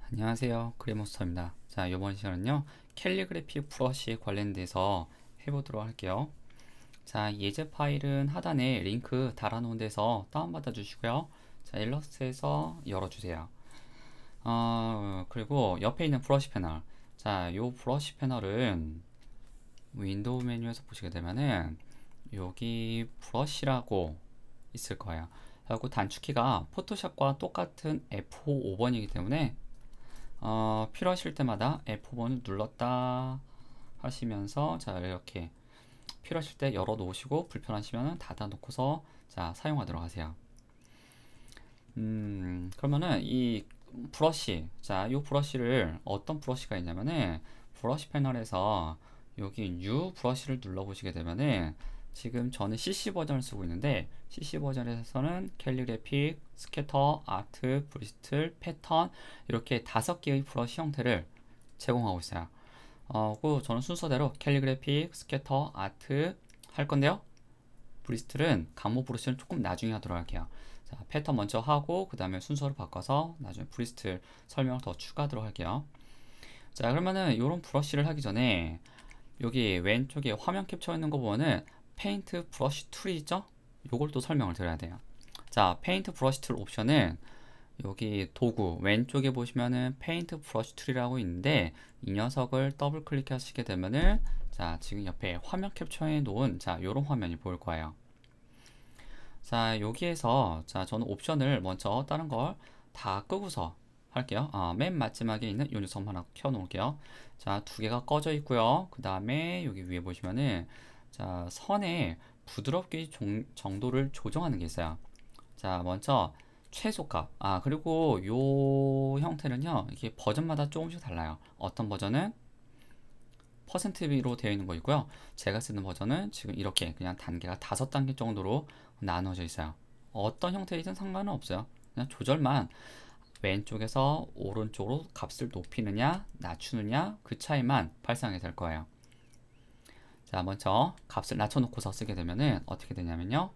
안녕하세요, 그래머스터입니다. 자, 이번 시간은요 캘리그래피 브러쉬에 관련돼서 해보도록 할게요. 자, 예제 파일은 하단에 링크 달아놓은 데서 다운받아 주시고요. 자, 일러스트에서 열어주세요. 그리고 옆에 있는 브러쉬 패널, 자, 요 브러쉬 패널은 윈도우 메뉴에서 보시게 되면은 여기 브러쉬라고 있을 거예요. 그리고 단축키가 포토샵과 똑같은 F5번이기 때문에 필요하실 때마다 F5번을 눌렀다 하시면서, 자, 이렇게 필요하실 때 열어 놓으시고 불편하시면 닫아 놓고서 자, 사용하도록 하세요. 그러면은 이 브러쉬, 자, 이 브러쉬를 어떤 브러쉬가 있냐면은 브러쉬 패널에서 여기 뉴 브러쉬를 눌러 보시게 되면은 지금 저는 CC 버전을 쓰고 있는데, CC 버전에서는 캘리그래픽, 스캐터, 아트, 브리스틀, 패턴, 이렇게 5개의 브러쉬 형태를 제공하고 있어요. 그 저는 순서대로 캘리그래픽, 스캐터, 아트 할 건데요. 브리스틀은 감모 브러쉬는 조금 나중에 하도록 할게요. 자, 패턴 먼저 하고 그 다음에 순서를 바꿔서 나중에 브리스틀 설명을 더 추가하도록 할게요. 자, 그러면은 이런 브러쉬를 하기 전에 여기 왼쪽에 화면 캡처 있는 거 보면은 페인트 브러쉬 툴이 있죠? 요걸 또 설명을 드려야 돼요. 자, 페인트 브러쉬 툴 옵션은 여기 도구 왼쪽에 보시면은 페인트 브러쉬 툴이라고 있는데, 이 녀석을 더블 클릭하시게 되면은 자, 지금 옆에 화면 캡처해 놓은 자, 요런 화면이 보일 거예요. 자, 여기에서 자, 저는 옵션을 먼저 다른 걸 다 끄고서 할게요. 맨 마지막에 있는 요 녀석 하나 켜 놓을게요. 자, 2개가 꺼져 있고요. 그 다음에 여기 위에 보시면은 자, 선의 부드럽게 정도를 조정하는 게 있어요. 자, 먼저 최소값. 그리고 요 형태는요, 이게 버전마다 조금씩 달라요. 어떤 버전은 퍼센트비로 되어 있는 거 있고요. 제가 쓰는 버전은 지금 이렇게 그냥 단계가 5단계 정도로 나눠져 있어요. 어떤 형태이든 상관은 없어요. 그냥 조절만 왼쪽에서 오른쪽으로 값을 높이느냐 낮추느냐 그 차이만 발생하게 될 거예요. 자, 먼저 값을 낮춰놓고서 쓰게 되면은 어떻게 되냐면요,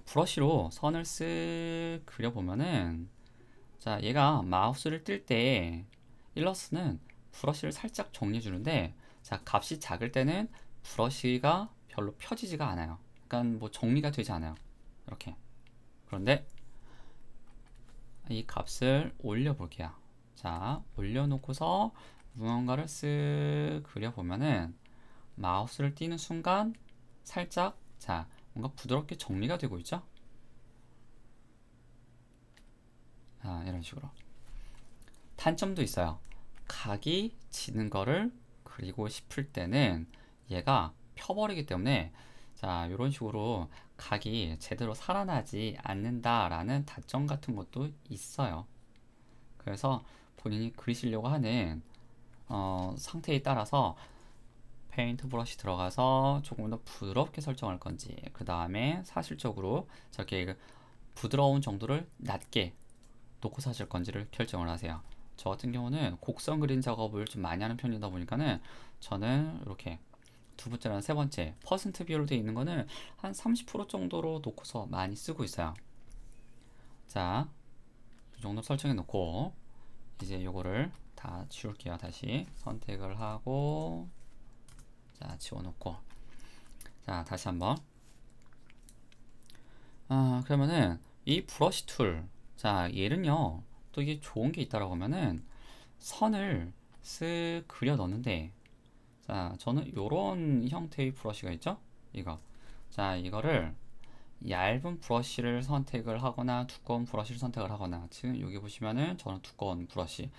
브러쉬로 선을 쓱 그려보면은 자, 얘가 마우스를 뜰 때 일러스트는 브러쉬를 살짝 정리해 주는데, 자, 값이 작을 때는 브러쉬가 별로 펴지지가 않아요. 그러니까 뭐 정리가 되지 않아요. 이렇게. 그런데 이 값을 올려 볼게요. 자, 올려놓고서 무언가를 쓱 그려보면은 마우스를 띄는 순간 살짝, 자, 뭔가 부드럽게 정리가 되고 있죠? 이런 식으로. 단점도 있어요. 각이 지는 거를 그리고 싶을 때는 얘가 펴버리기 때문에, 자, 이런 식으로 각이 제대로 살아나지 않는다라는 단점 같은 것도 있어요. 그래서 본인이 그리시려고 하는 상태에 따라서 페인트 브러쉬 들어가서 조금 더 부드럽게 설정할 건지, 그 다음에 사실적으로 저렇게 그 부드러운 정도를 낮게 놓고 하실 건지를 결정을 하세요. 저 같은 경우는 곡선 그린 작업을 좀 많이 하는 편이다 보니까는 저는 이렇게 두 번째랑 세 번째 퍼센트 비율로 되어 있는 거는 한 30% 정도로 놓고서 많이 쓰고 있어요. 자, 이 정도 설정해 놓고 이제 요거를 다 지울게요. 다시 선택을 하고, 자, 지워놓고, 자, 다시 한번. 그러면은 이 브러쉬 툴, 자, 얘는요 또 이게 좋은 게 있다라고 하면은 선을 쓱 그려 넣는데, 자, 저는 요런 형태의 브러쉬가 있죠? 이거. 자, 이거를 얇은 브러쉬를 선택을 하거나 두꺼운 브러쉬를 선택을 하거나, 지금 여기 보시면은 저는 두꺼운 브러쉬,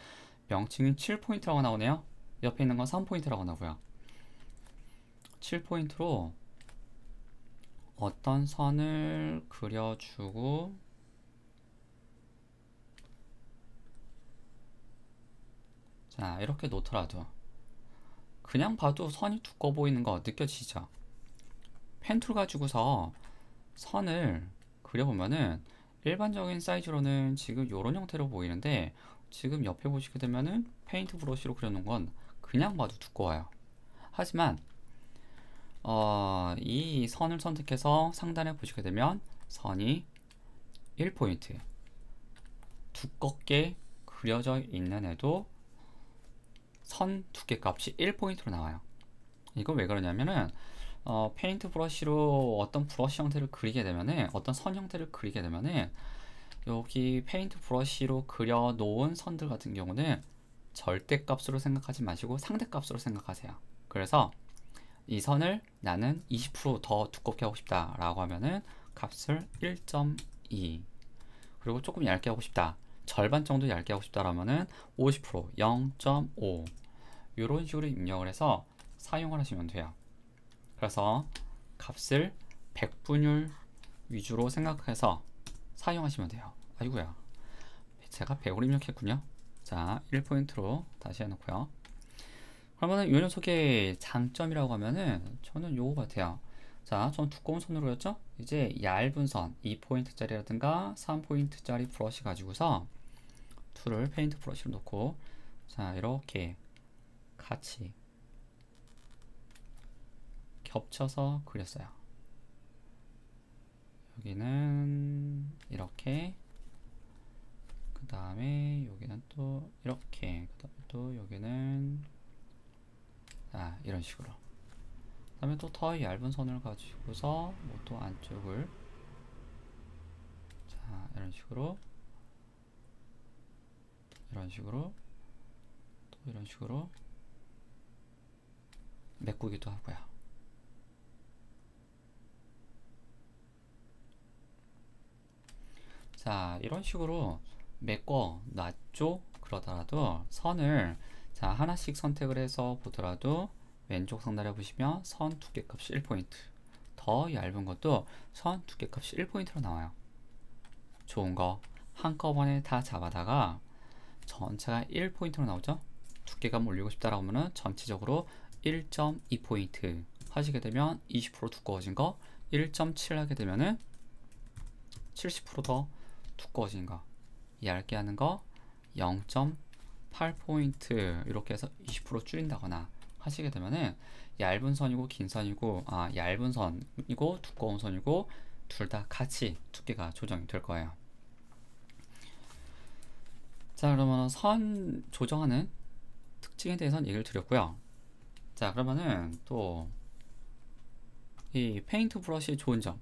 명칭은 7포인트라고 나오네요. 옆에 있는 건 3포인트라고 나오고요. 7포인트로 어떤 선을 그려주고, 자, 이렇게 놓더라도 그냥 봐도 선이 두꺼워 보이는 거 느껴지죠? 펜툴 가지고서 선을 그려보면은 일반적인 사이즈로는 지금 이런 형태로 보이는데, 지금 옆에 보시게 되면은 페인트 브러쉬로 그려놓은 건 그냥 봐도 두꺼워요. 하지만 이 선을 선택해서 상단에 보시게 되면 선이 1포인트 두껍게 그려져 있는 애도 선 두께 값이 1포인트로 나와요. 이거 왜 그러냐면은 페인트 브러쉬로 어떤 브러쉬 형태를 그리게 되면은 어떤 선 형태를 그리게 되면은 여기 페인트 브러쉬로 그려 놓은 선들 같은 경우는 절대값으로 생각하지 마시고 상대값으로 생각하세요. 그래서 이 선을 나는 20%더 두껍게 하고 싶다 라고 하면은 값을 1.2, 그리고 조금 얇게 하고 싶다, 절반 정도 얇게 하고 싶다 라면은 50%, 0.5 이런 식으로 입력을 해서 사용을 하시면 돼요. 그래서 값을 100분율 위주로 생각해서 사용하시면 돼요. 아이고야, 제가 100으로 입력했군요. 자, 1포인트로 다시 해놓고요. 그러면은 이 녀석의 장점이라고 하면은 저는 요거 같아요. 자, 전 두꺼운 선으로 그렸죠? 이제 얇은 선 2포인트짜리라든가 3포인트짜리 브러쉬 가지고서 툴을 페인트 브러쉬로 놓고 자, 이렇게 같이 겹쳐서 그렸어요. 여기는 이렇게, 그 다음에 여기는 또 이렇게, 그 다음에 또 여기는 이런 식으로, 그 다음에 또 더 얇은 선을 가지고서 뭐 또 안쪽을 자 이런 식으로, 이런 식으로, 또 이런 식으로 메꾸기도 하고요. 자, 이런 식으로 메꿔 놨죠. 그러더라도 선을 자 하나씩 선택을 해서 보더라도 왼쪽 상단에 보시면 선 두께값이 1포인트, 더 얇은 것도 선 두께값이 1포인트로 나와요. 좋은 거 한꺼번에 다 잡아다가 전체가 1포인트로 나오죠. 두께감 올리고 싶다라고 하면은 전체적으로 1.2포인트 하시게 되면 20% 두꺼워진 거, 1.7 하게 되면은 70%더 두꺼워진 거, 얇게 하는 거 0.8포인트 이렇게 해서 20% 줄인다거나 하시게 되면은 얇은 선이고 긴 선이고 얇은 선이고 두꺼운 선이고 둘 다 같이 두께가 조정이 될 거예요. 자, 그러면 선 조정하는 특징에 대해서는 얘기를 드렸고요. 자, 그러면은 또 이 페인트 브러쉬의 좋은 점,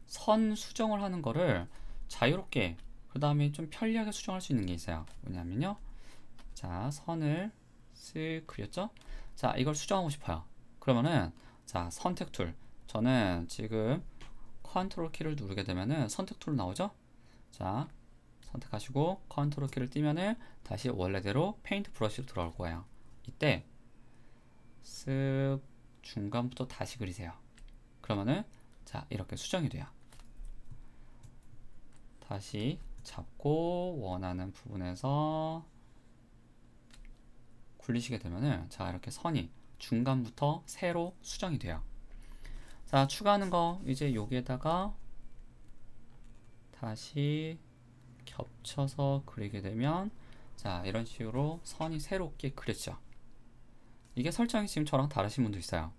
선 수정을 하는 거를 자유롭게 그 다음에 좀 편리하게 수정할 수 있는 게 있어요. 뭐냐면요, 자 선을 쓱 그렸죠. 자, 이걸 수정하고 싶어요. 그러면은 자 선택 툴, 저는 지금 컨트롤 키를 누르게 되면은 선택 툴 나오죠. 자, 선택하시고 컨트롤 키를 띄면은 다시 원래대로 페인트 브러쉬로 돌아올 거예요. 이때 쓱 중간부터 다시 그리세요. 그러면은 자 이렇게 수정이 돼요. 다시 잡고 원하는 부분에서 굴리시게 되면은 자 이렇게 선이 중간부터 세로 수정이 돼요. 자, 추가하는 거 이제 여기에다가 다시 겹쳐서 그리게 되면 자 이런 식으로 선이 새롭게 그려지죠. 이게 설정이 지금 저랑 다르신 분도 있어요.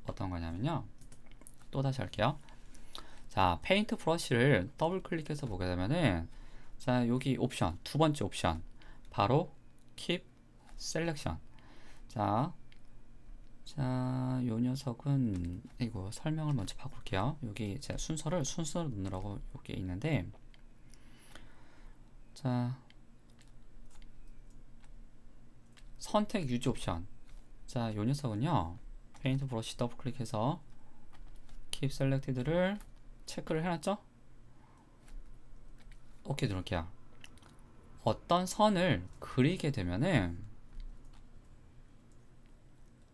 어떤 거냐면요, 또 다시 할게요. 자, 페인트 브러쉬를 더블 클릭해서 보게 되면은 자 여기 옵션, 두 번째 옵션 바로 Keep Selection. 자, 요 녀석은 이거 설명을 먼저 바꿀게요. 여기 제가 순서로 넣느라고 여기 있는데, 자 선택 유지 옵션. 자, 요 녀석은요, 페인트 브러쉬 더블 클릭해서 Keep Selected를 체크를 해놨죠? 오케이 누를게요. 어떤 선을 그리게 되면은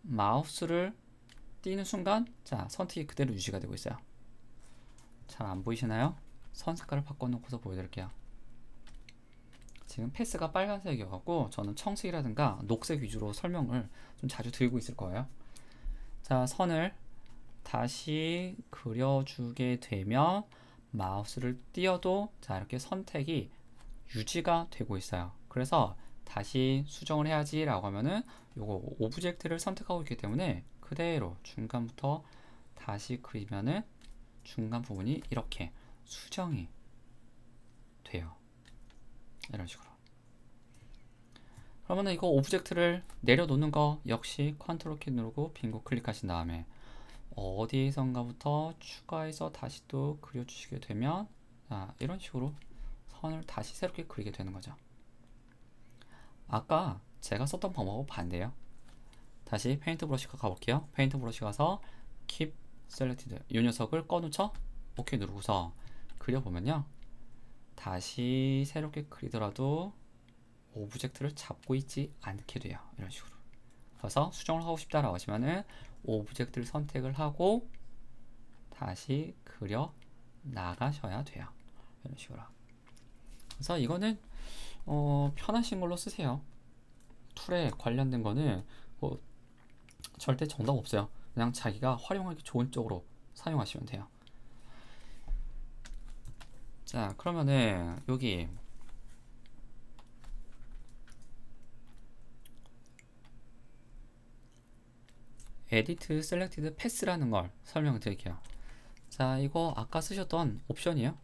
마우스를 띄는 순간 자 선택이 그대로 유지가 되고 있어요. 잘 안 보이시나요? 선 색깔을 바꿔놓고서 보여드릴게요. 지금 패스가 빨간색이어갖고 저는 청색이라든가 녹색 위주로 설명을 좀 자주 드리고 있을 거예요. 자, 선을 다시 그려주게 되면 마우스를 띄어도 자 이렇게 선택이 유지가 되고 있어요. 그래서 다시 수정을 해야지 라고 하면은 요거 오브젝트를 선택하고 있기 때문에 그대로 중간부터 다시 그리면은 중간 부분이 이렇게 수정이 돼요. 이런 식으로. 그러면 이거 오브젝트를 내려놓는 거 역시 컨트롤 키 누르고 빙고 클릭하신 다음에 어디선가부터 추가해서 다시 또 그려주시게 되면 이런 식으로 선을 다시 새롭게 그리게 되는 거죠. 아까 제가 썼던 방법하고 반대예요. 다시 페인트 브러쉬가 가볼게요. 페인트 브러쉬 가서 Keep Selected 이 녀석을 꺼놓죠. OK 누르고서 그려보면요, 다시 새롭게 그리더라도 오브젝트를 잡고 있지 않게 돼요. 이런 식으로. 그래서 수정을 하고 싶다라고 하시면은 오브젝트를 선택을 하고 다시 그려 나가셔야 돼요. 이런 식으로. 그래서 이거는 편하신 걸로 쓰세요. 툴에 관련된 거는 뭐 절대 정답 없어요. 그냥 자기가 활용하기 좋은 쪽으로 사용하시면 돼요. 자, 그러면은 여기 Edit Selected Pass라는 걸 설명을 드릴게요. 자, 이거 아까 쓰셨던 옵션이에요.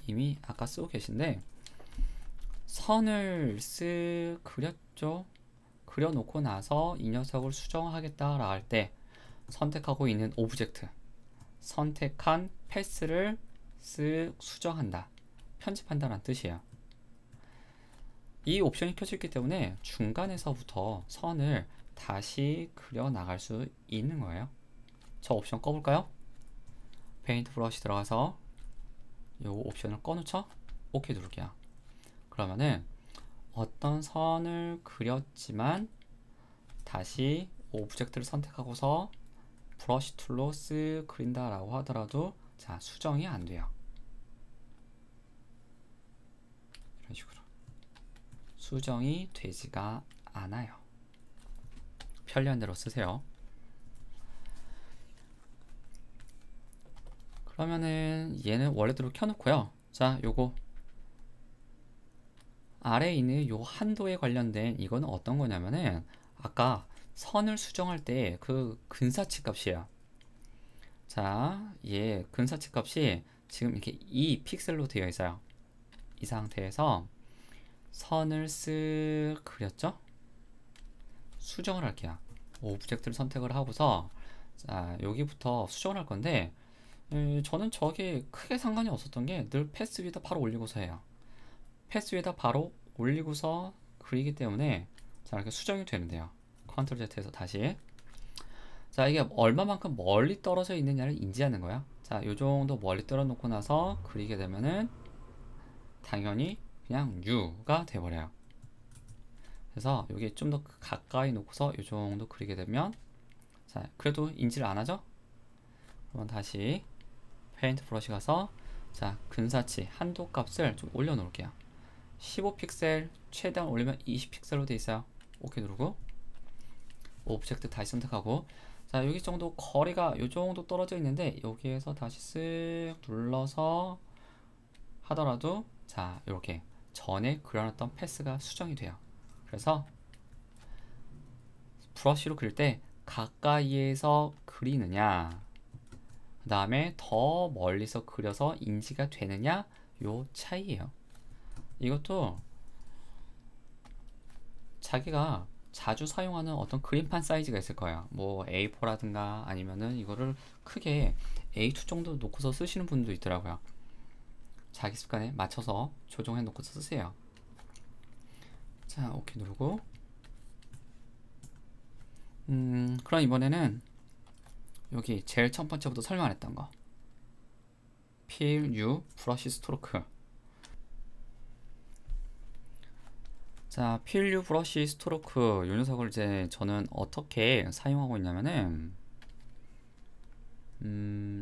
이미 아까 쓰고 계신데, 선을 그렸죠. 그려놓고 나서 이 녀석을 수정하겠다라 할 때 선택하고 있는 오브젝트, 선택한 패스를 수정한다, 편집한다는 뜻이에요. 이 옵션이 켜져 있기 때문에 중간에서부터 선을 다시 그려 나갈 수 있는 거예요. 저 옵션 꺼볼까요? 페인트 브러쉬 들어가서 이 옵션을 꺼놓죠. OK 누를게요. 그러면은 어떤 선을 그렸지만 다시 오브젝트를 선택하고서 브러쉬 툴로 그린다 라고 하더라도 자, 수정이 안 돼요. 이런 식으로 수정이 되지가 않아요. 편리한 대로 쓰세요. 그러면은 얘는 원래대로 켜놓고요. 자, 요거 아래에 있는 요 한도에 관련된 이거는 어떤 거냐면은 아까 선을 수정할 때 그 근사치 값이에요. 자, 얘 근사치 값이 지금 이렇게 2 픽셀로 되어 있어요. 이 상태에서 선을 그렸죠? 수정을 할게요. 오브젝트를 선택을 하고서 자, 여기부터 수정을 할 건데 저는 저게 크게 상관이 없었던 게 늘 패스 위에다 바로 올리고서 해요. 패스 위에다 바로 올리고서 그리기 때문에 자, 이렇게 수정이 되는데요. 컨트롤 Z에서 다시 자, 이게 얼마만큼 멀리 떨어져 있느냐를 인지하는 거야. 자, 요 정도 멀리 떨어 놓고 나서 그리게 되면은 당연히 그냥 U가 돼버려요. 그래서 여기 좀 더 가까이 놓고서 이 정도 그리게 되면 자, 그래도 인지를 안 하죠? 그러면 다시 페인트 브러쉬 가서 자, 근사치 한도 값을 좀 올려 놓을게요. 15픽셀 최대한 올리면 20픽셀로 돼 있어요. OK 누르고 오브젝트 다시 선택하고 자, 여기 정도 거리가 이 정도 떨어져 있는데 여기에서 다시 쓱 눌러서 하더라도 자, 이렇게 전에 그려놨던 패스가 수정이 돼요. 그래서 브러쉬로 그릴 때 가까이에서 그리느냐 그 다음에 더 멀리서 그려서 인지가 되느냐 요 차이예요. 이것도 자기가 자주 사용하는 어떤 그림판 사이즈가 있을 거예요. 뭐 A4라든가 아니면은 이거를 크게 A2 정도 놓고서 쓰시는 분도 있더라고요. 자기 습관에 맞춰서 조정해 놓고서 쓰세요. 자, OK 누르고 그럼 이번에는 여기 제일 첫 번째부터 설명했던 거 Fill U 브러쉬 스트로크. 자, Fill U 브러쉬 스트로크 이 녀석을 이제 저는 어떻게 사용하고 있냐면은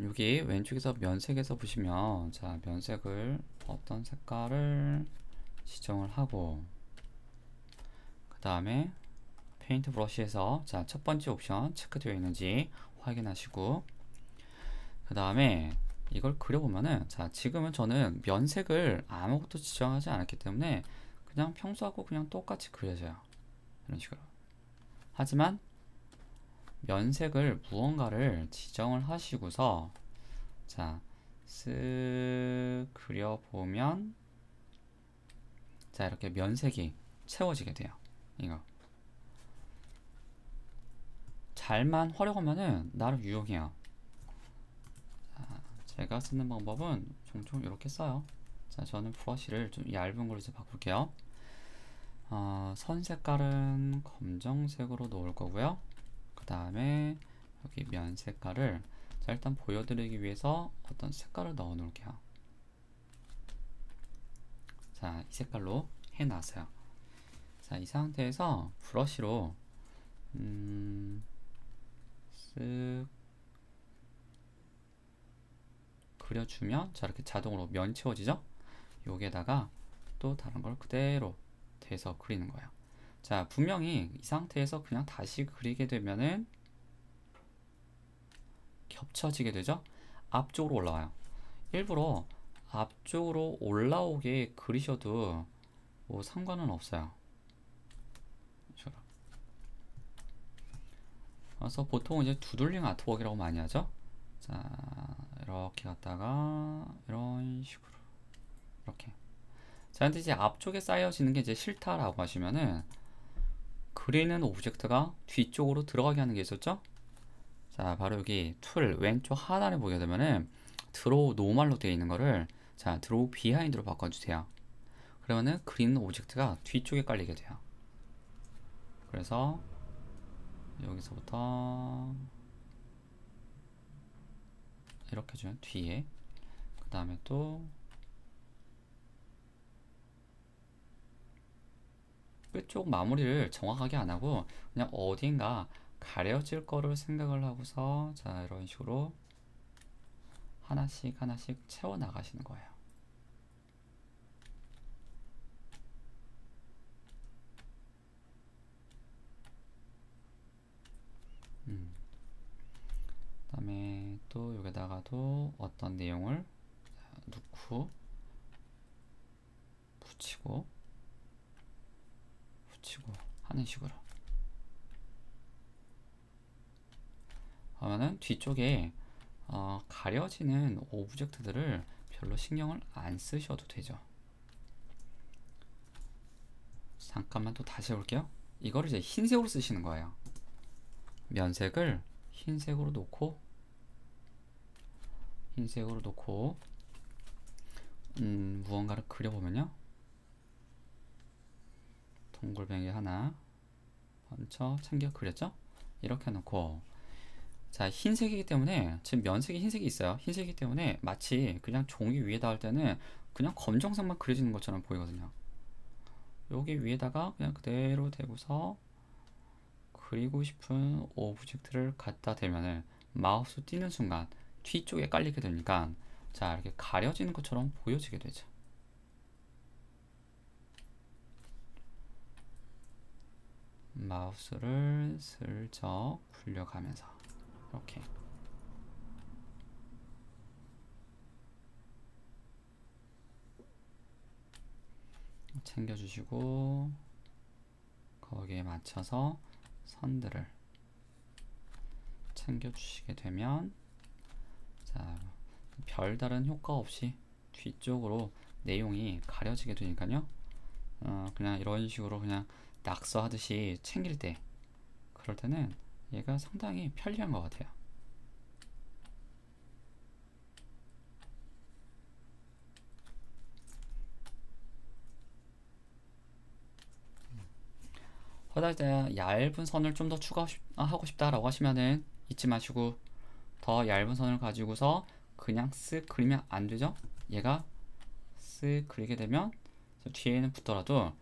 여기 왼쪽에서 면색에서 보시면 자, 면색을 어떤 색깔을 지정을 하고 그 다음에 페인트 브러쉬에서 자, 첫 번째 옵션 체크되어 있는지 확인하시고 그 다음에 이걸 그려보면은 자, 지금은 저는 면색을 아무것도 지정하지 않았기 때문에 그냥 평소하고 그냥 똑같이 그려져요. 이런 식으로. 하지만 면색을 무언가를 지정을 하시고서 자, 쓱 그려보면 자, 이렇게 면색이 채워지게 돼요. 이거 잘만 활용하면은 나름 유용해요. 자, 제가 쓰는 방법은 종종 이렇게 써요. 자, 저는 브러쉬를 좀 얇은 걸로 이제 바꿀게요. 선 색깔은 검정색으로 놓을 거고요. 그 다음에 여기 면 색깔을 자, 일단 보여드리기 위해서 어떤 색깔을 넣어 놓을게요. 자, 이 색깔로 해놨어요. 자, 이 상태에서 브러쉬로 쓱 그려주면 자, 이렇게 자동으로 면 채워지죠? 여기에다가 또 다른 걸 그대로 대서 그리는 거예요. 자, 분명히 이 상태에서 그냥 다시 그리게 되면은 겹쳐지게 되죠? 앞쪽으로 올라와요. 일부러 앞쪽으로 올라오게 그리셔도 뭐 상관은 없어요. 그래서 보통 이제 두들링 아트웍이라고 많이 하죠. 자, 이렇게 갔다가 이런 식으로 이렇게. 자, 근데 이제 앞쪽에 쌓여지는 게 이제 싫다라고 하시면은 그리는 오브젝트가 뒤쪽으로 들어가게 하는 게 있었죠. 자, 바로 여기 툴 왼쪽 하단에 보게 되면은 드로우 노멀로 되어 있는 거를 자, 드로우 비하인드로 바꿔주세요. 그러면은 그리는 오브젝트가 뒤쪽에 깔리게 돼요. 그래서 여기서부터 이렇게 해주면 뒤에, 그 다음에 또 끝쪽 마무리를 정확하게 안 하고 그냥 어딘가 가려질 거를 생각을 하고서 자, 이런 식으로 하나씩 하나씩 채워 나가시는 거예요. 그 다음에 또 여기다가도 어떤 내용을 넣고 붙이고 하는 식으로 하면은 뒤쪽에 가려지는 오브젝트들을 별로 신경을 안 쓰셔도 되죠. 잠깐만 또 다시 해볼게요. 이거를 이제 흰색으로 쓰시는 거예요. 면색을 흰색으로 놓고 무언가를 그려보면요, 동글뱅이 하나 먼저 챙겨 그렸죠? 이렇게 해놓고 자, 흰색이기 때문에 지금 면색이 흰색이 있어요. 흰색이기 때문에 마치 그냥 종이 위에다 할 때는 그냥 검정색만 그려지는 것처럼 보이거든요. 여기 위에다가 그냥 그대로 대고서 그리고 싶은 오브젝트를 갖다 대면은 마우스 띄는 순간 뒤쪽에 깔리게 되니까 자, 이렇게 가려지는 것처럼 보여지게 되죠. 마우스를 슬쩍 굴려가면서 이렇게 챙겨주시고 거기에 맞춰서 선들을 챙겨주시게 되면 자, 별다른 효과 없이 뒤쪽으로 내용이 가려지게 되니까요. 그냥 이런 식으로 그냥 낙서하듯이 챙길 때 그럴 때는 얘가 상당히 편리한 것 같아요. 허다자 얇은 선을 좀 더 추가하고 싶다라고 하시면은 잊지 마시고 더 얇은 선을 가지고서 그냥 쓱 그리면 안 되죠. 얘가 쓱 그리게 되면 뒤에는 붙더라도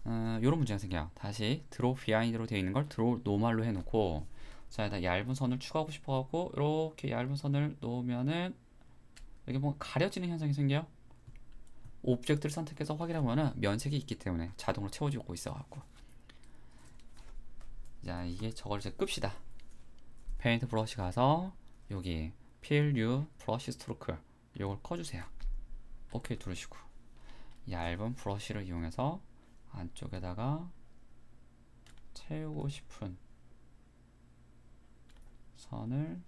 이런 문제가 생겨요. 다시 드로우 비하인드로 되어 있는 걸 드로우 노멀로 해놓고 자, 일단 얇은 선을 추가하고 싶어갖고 이렇게 얇은 선을 놓으면은 여기 뭐 가려지는 현상이 생겨요. 오브젝트를 선택해서 확인해보면은 면색이 있기 때문에 자동으로 채워지고 있어갖고 자, 이게 저걸 이제 끕시다. 페인트 브러쉬 가서 여기 필 뉴 브러쉬 스트로크 이걸 꺼주세요. 오케이 누르시고 얇은 브러쉬를 이용해서 안쪽에다가 채우고 싶은 선을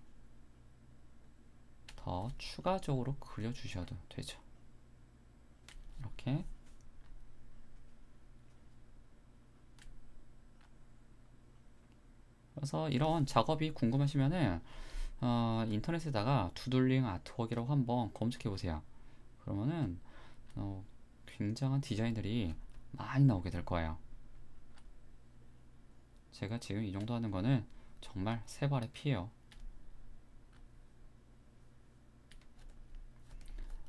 더 추가적으로 그려주셔도 되죠. 이렇게 그래서 이런 작업이 궁금하시면은 인터넷에다가 두들링 아트웍이라고 한번 검색해 보세요. 그러면은 굉장한 디자인들이 많이 나오게 될 거예요. 제가 지금 이 정도 하는 거는 정말 세 발의 피예요.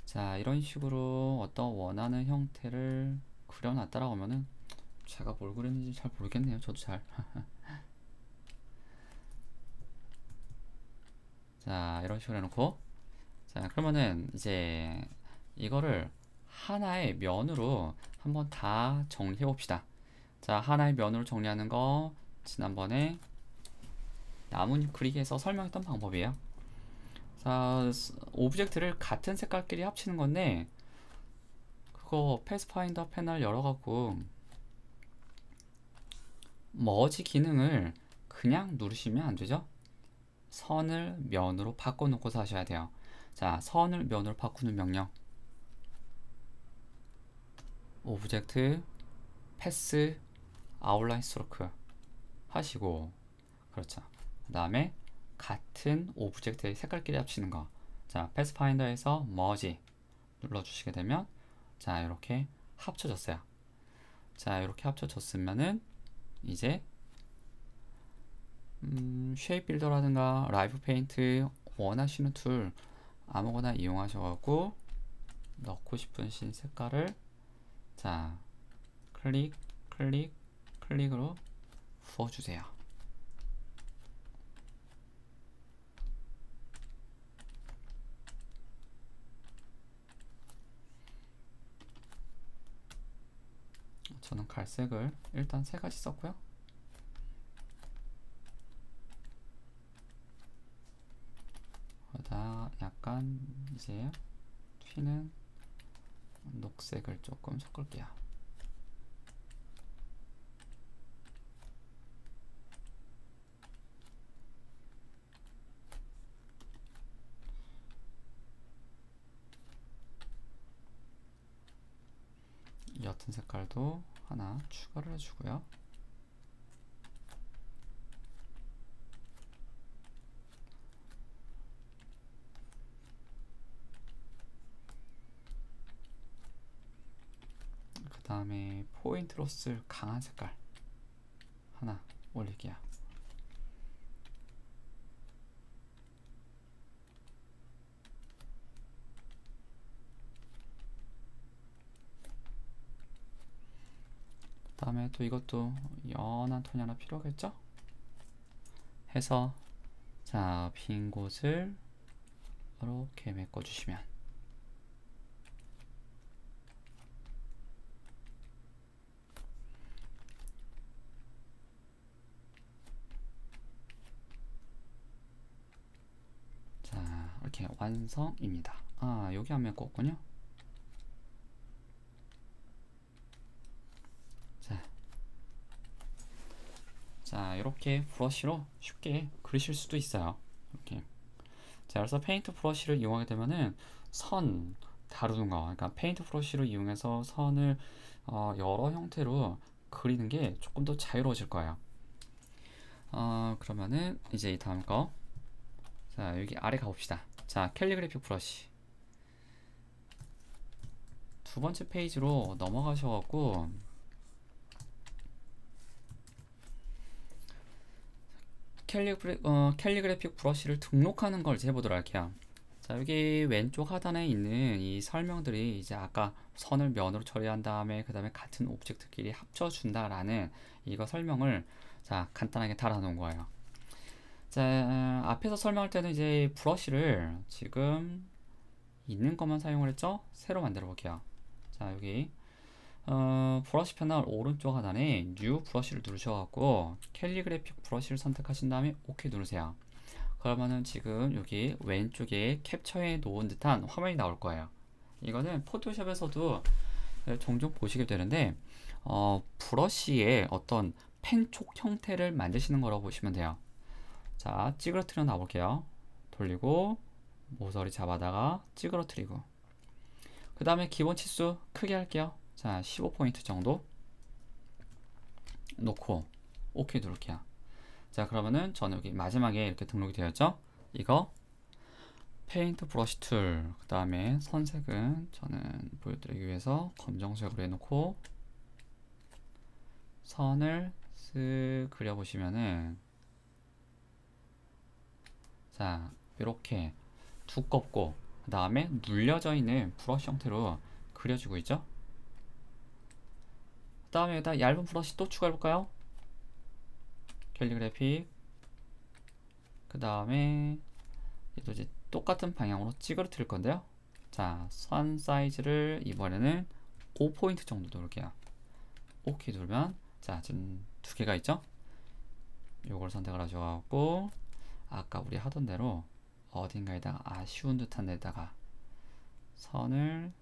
자, 이런 식으로 어떤 원하는 형태를 그려놨다라고 하면은 제가 뭘 그렸는지 잘 모르겠네요. 저도 잘. 자, 이런 식으로 해놓고, 자, 그러면은 이제 이거를 하나의 면으로 한번 다 정리해 봅시다. 자, 하나의 면으로 정리하는 거 지난번에 나뭇잎 그리기에서 설명했던 방법이에요. 자, 오브젝트를 같은 색깔끼리 합치는 건데 그거 패스파인더 패널 열어갖고 머지 기능을 그냥 누르시면 안 되죠. 선을 면으로 바꿔놓고서 하셔야 돼요. 자, 선을 면으로 바꾸는 명령 오브젝트 패스 아웃라인 스트로크 하시고, 그렇죠. 그 다음에 같은 오브젝트의 색깔끼리 합치는 거, 자, 패스파인더에서 머지 눌러주시게 되면 자, 이렇게 합쳐졌어요. 자, 이렇게 합쳐졌으면은 이제 쉐입 빌더라든가 라이브 페인트 원하시는 툴 아무거나 이용하셔가지고 넣고 싶은 색깔을 자, 클릭 클릭 클릭으로 부어주세요. 저는 갈색을 일단 세 가지 썼고요. 거기다 약간 이제 튀는 녹색을 조금 섞을게요. 옅은 색깔도 하나 추가를 해주고요. 그 다음에 포인트로 쓸 강한 색깔 하나 올릴게요. 그 다음에 또 이것도 연한 톤이 하나 필요하겠죠? 해서 자, 빈 곳을 이렇게 메꿔주시면 자, 이렇게 완성입니다. 아, 여기 안 메꿨군요. 자, 이렇게 브러쉬로 쉽게 그리실 수도 있어요. 이렇게. 자, 그래서 페인트 브러쉬를 이용하게 되면은 선 다루는 거, 그러니까 페인트 브러쉬를 이용해서 선을 여러 형태로 그리는 게 조금 더 자유로워질 거예요. 그러면은 이제 이 다음 거, 자, 여기 아래 가봅시다. 자, 캘리그래픽 브러쉬 두 번째 페이지로 넘어가셔갖고 캘리그래픽 브러쉬를 등록하는 걸 이제 해보도록 할게요. 자, 여기 왼쪽 하단에 있는 이 설명들이 이제 아까 선을 면으로 처리한 다음에 그 다음에 같은 오브젝트끼리 합쳐준다 라는 이거 설명을 자, 간단하게 달아놓은 거예요. 자, 앞에서 설명할 때는 이제 브러쉬를 지금 있는 것만 사용을 했죠? 새로 만들어 볼게요. 자, 여기 브러쉬 패널 오른쪽 하단에 뉴 브러쉬를 누르셔갖고 캘리그래픽 브러쉬를 선택하신 다음에 OK 누르세요. 그러면은 지금 여기 왼쪽에 캡처해 놓은 듯한 화면이 나올 거예요. 이거는 포토샵에서도 종종 보시게 되는데 브러쉬의 어떤 펜촉 형태를 만드시는 거라고 보시면 돼요. 자, 찌그러뜨려 놔볼게요. 돌리고 모서리 잡아다가 찌그러뜨리고, 그 다음에 기본 치수 크게 할게요. 자, 15포인트 정도 놓고 OK 누를게요. 자, 그러면은 저는 여기 마지막에 이렇게 등록이 되었죠. 이거 페인트 브러쉬 툴, 그 다음에 선색은 저는 보여드리기 위해서 검정색으로 해놓고 선을 쓱 그려보시면은, 자, 이렇게 두껍고 그 다음에 눌려져 있는 브러쉬 형태로 그려지고 있죠. 그 다음에 여기다 얇은 브러쉬 또 추가해볼까요? 캘리그래픽, 그 다음에 얘도 이제 똑같은 방향으로 찌그러뜨릴 건데요. 자, 선 사이즈를 이번에는 5포인트 정도 누를게요. 오케이 누르면, 자, 지금 두 개가 있죠? 요걸 선택을 하셔갖고 아까 우리 하던 대로 어딘가에다가 아쉬운 듯한 데다가 선을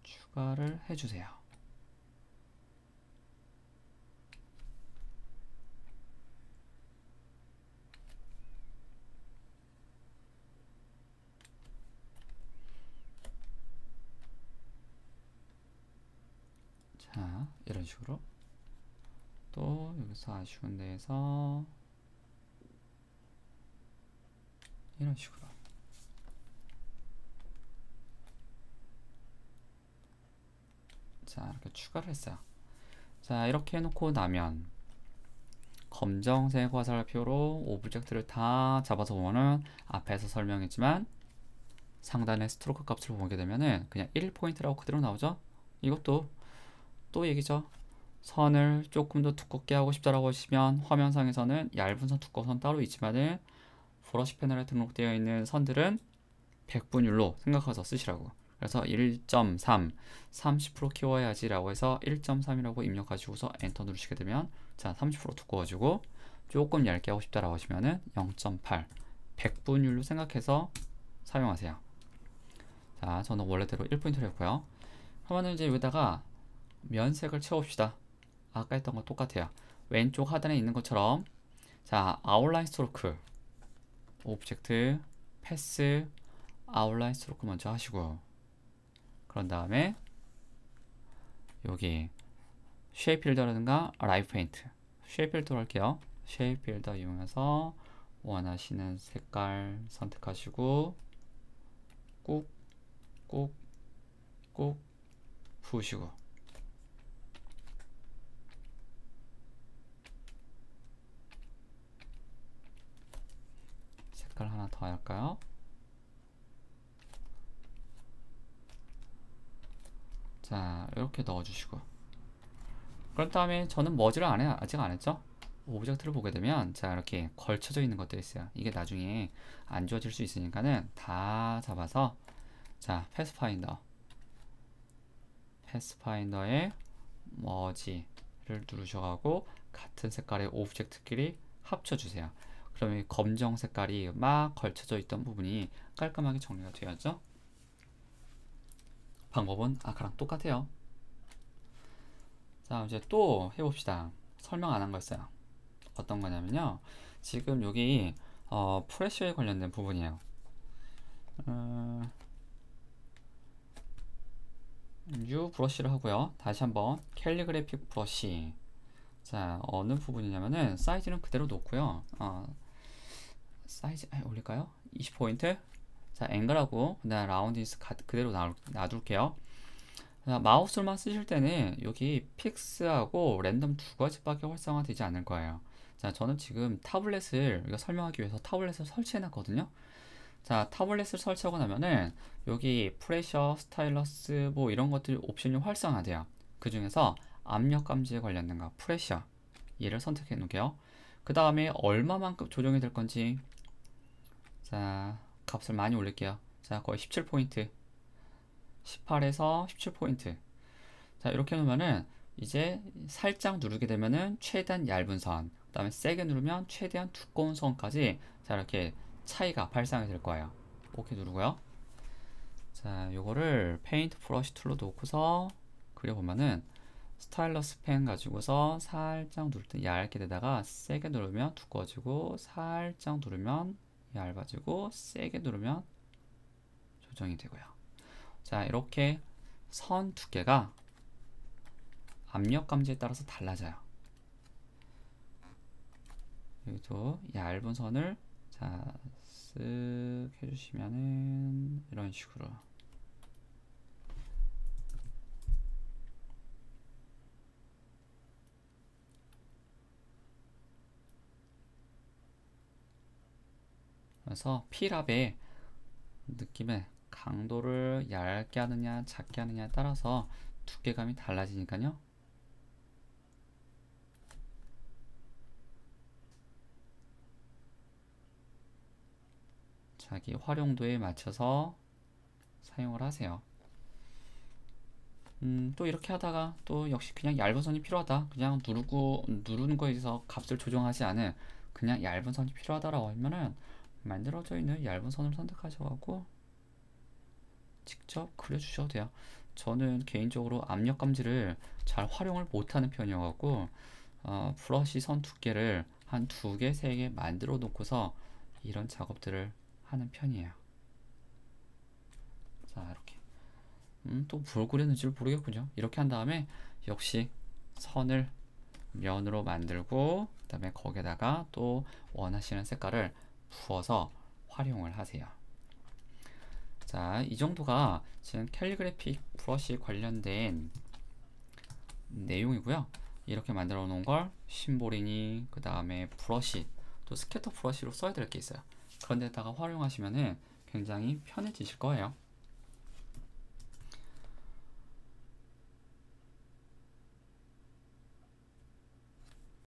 추가를 해주세요. 자, 이런 식으로 또 여기서 아쉬운 데에서 이런 식으로, 자, 이렇게 추가를 했어요. 자, 이렇게 해놓고 나면 검정색 화살표로 오브젝트를 다 잡아서 보면은 앞에서 설명했지만 상단의 스트로크 값을 보게 되면은 그냥 1포인트라고 그대로 나오죠. 이것도 또 얘기죠. 선을 조금 더 두껍게 하고 싶다라고 하시면 화면상에서는 얇은 선, 두꺼운 선 따로 있지만은 브러쉬 패널에 등록되어 있는 선들은 100분율로 생각해서 쓰시라고. 그래서 1.3 30% 키워야지 라고 해서 1.3이라고 입력하시고서 엔터 누르시게 되면, 자, 30% 두꺼워지고 조금 얇게 하고 싶다라고 하시면은 0.8 100분율로 생각해서 사용하세요. 자, 저는 원래대로 1포인트로 했고요. 그러면은 이제 여기다가 면색을 채웁시다. 아까 했던 거 똑같아요. 왼쪽 하단에 있는 것처럼, 자, 아웃라인 스트로크 오브젝트 패스 아웃라인 스트로크 먼저 하시고, 그런 다음에 여기 쉐입 빌더라든가 라이브 페인트, 쉐입 빌더 할게요. 쉐입 빌더 이용해서 원하시는 색깔 선택하시고 꾹 꾹 꾹 부으시고, 색깔 하나 더 할까요? 자, 이렇게 넣어주시고, 그런 다음에 저는 머지를 아직 안 했죠. 오브젝트를 보게 되면, 자, 이렇게 걸쳐져 있는 것들이 있어요. 이게 나중에 안 지워질 수 있으니까는 다 잡아서, 자, 패스파인더에 머지를 누르셔가고 같은 색깔의 오브젝트끼리 합쳐주세요. 그러면 이 검정 색깔이 막 걸쳐져 있던 부분이 깔끔하게 정리가 되었죠. 방법은 아까랑 똑같아요. 자, 이제 또 해봅시다. 설명 안 한 거 있어요. 어떤 거냐면요, 지금 여기 프레쉬에 관련된 부분이에요. 뉴 브러쉬를 하고요. 다시 한번 캘리그래픽 브러쉬. 자, 어느 부분이냐면은 사이즈는 그대로 놓고요. 사이즈 올릴까요? 20포인트. 자, 앵글하고 그다음 라운디스 그대로 놔둘게요. 자, 마우스만 쓰실 때는 여기 픽스하고 랜덤 두 가지밖에 활성화되지 않을 거예요. 자, 저는 지금 타블렛을 이거 설명하기 위해서 타블렛을 설치해 놨거든요. 자, 타블렛을 설치하고 나면은 여기 프레셔, 스타일러스 뭐 이런 것들이 옵션이 활성화돼요. 그 중에서 압력 감지에 관련된 거 프레셔, 얘를 선택해 놓을게요. 그 다음에 얼마만큼 조정이 될 건지, 자, 값을 많이 올릴게요. 자, 거의 17포인트, 18에서 17포인트. 자, 이렇게 놓으면은 이제 살짝 누르게 되면은 최대한 얇은 선, 그 다음에 세게 누르면 최대한 두꺼운 선까지, 자, 이렇게 차이가 발생이 될 거예요. 오케이 누르고요. 자, 요거를 페인트 브러쉬 툴로 놓고서 그려보면은 스타일러스 펜 가지고서 살짝 누를 때 얇게 되다가 세게 누르면 두꺼워지고, 살짝 누르면 얇아지고, 세게 누르면 조정이 되고요. 자, 이렇게 선 두께가 압력 감지에 따라서 달라져요. 여기도 얇은 선을 자, 쓱 해주시면은 이런 식으로. 그래서 필압의 느낌의 강도를 얇게 하느냐 작게 하느냐에 따라서 두께감이 달라지니까요. 자기 활용도에 맞춰서 사용을 하세요. 또 이렇게 하다가 또 역시 그냥 얇은 선이 필요하다. 그냥 누르는 거에서 값을 조정하지 않은 그냥 얇은 선이 필요하다라고 하면은 만들어져 있는 얇은 선을 선택하셔가지고 직접 그려주셔도 돼요. 저는 개인적으로 압력 감지를 잘 활용을 못하는 편이어갖고 브러쉬 선 두께를 한 2개, 3개 만들어 놓고서 이런 작업들을 하는 편이에요. 자, 이렇게. 또 뭘 그렸는지 모르겠군요. 이렇게 한 다음에 역시 선을 면으로 만들고 그 다음에 거기에다가 또 원하시는 색깔을 부어서 활용을 하세요. 자, 이 정도가 지금 캘리그래픽 브러쉬 관련된 내용이고요. 이렇게 만들어 놓은 걸 심볼이니 그 다음에 브러쉬 또 스캐터 브러쉬로 써야 될 게 있어요. 그런 데다가 활용하시면은 굉장히 편해지실 거예요.